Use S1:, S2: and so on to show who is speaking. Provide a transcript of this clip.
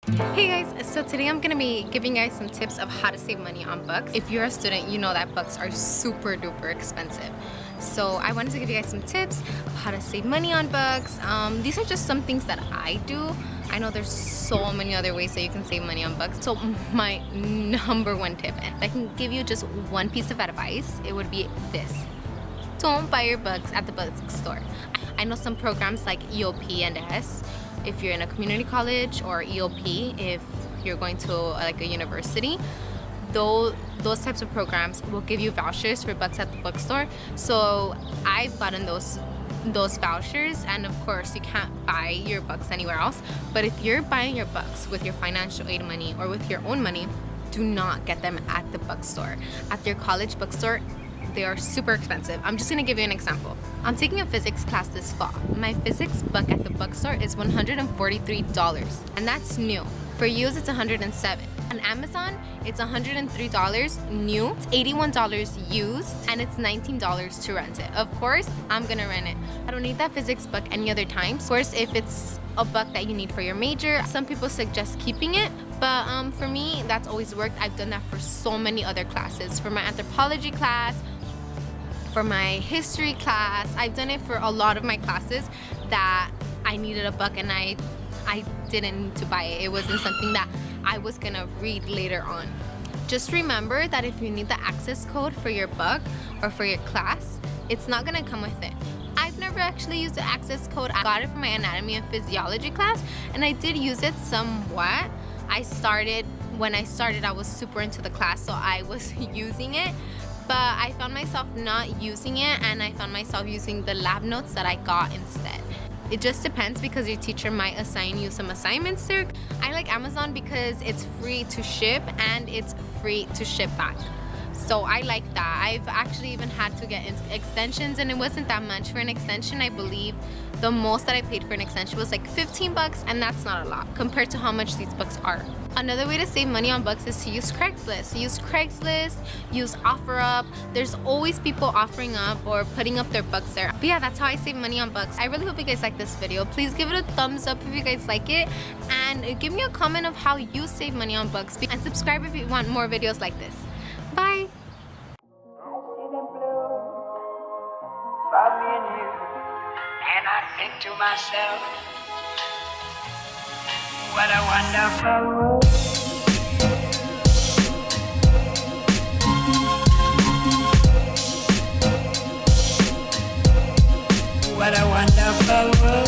S1: Hey guys, so today I'm gonna be giving you guys some tips of how to save money on books. If you're a student, you know that books are super duper expensive. So I wanted to give you guys some tips of how to save money on books. These are just some things that I do. I know there's so many other ways that you can save money on books. So my number one tip, and if I can give you just one piece of advice, it would be this. Don't buy your books at the bookstore. I know some programs like EOP and S, if you're in a community college, or EOP if you're going to like a university, those types of programs will give you vouchers for books at the bookstore. So I've gotten those vouchers, and of course you can't buy your books anywhere else, but if you're buying your books with your financial aid money or with your own money, do not get them at the bookstore. At your college bookstore, they are super expensive. I'm just gonna give you an example. I'm taking a physics class this fall. My physics book at the bookstore is $143, and that's new. For used, it's $107. On Amazon, it's $103 new, it's $81 used, and it's $19 to rent it. Of course, I'm gonna rent it. I don't need that physics book any other time. Of course, if it's a book that you need for your major, some people suggest keeping it, but for me, that's always worked. I've done that for so many other classes. For my anthropology class, for my history class, I've done it for a lot of my classes that I needed a book and I didn't need to buy it. It wasn't something that I was gonna read later on. Just remember that if you need the access code for your book or for your class, it's not gonna come with it. I've never actually used the access code. I got it for my anatomy and physiology class, and I did use it somewhat. When I started, I was super into the class, so I was using it, but I found myself not using it, and I found myself using the lab notes that I got instead. It just depends, because your teacher might assign you some assignments there. I like Amazon because it's free to ship and it's free to ship back. So I like that. I've actually even had to get extensions, and it wasn't that much for an extension. I believe the most that I paid for an extension was like $15, and that's not a lot compared to how much these books are. Another way to save money on books is to use Craigslist. Use Craigslist, use OfferUp. There's always people offering up or putting up their books there. But yeah, that's how I save money on books. I really hope you guys like this video. Please give it a thumbs up if you guys like it, and give me a comment of how you save money on books, and subscribe if you want more videos like this. Bye.
S2: About me and you, and I think to myself, what a wonderful world. What a wonderful world.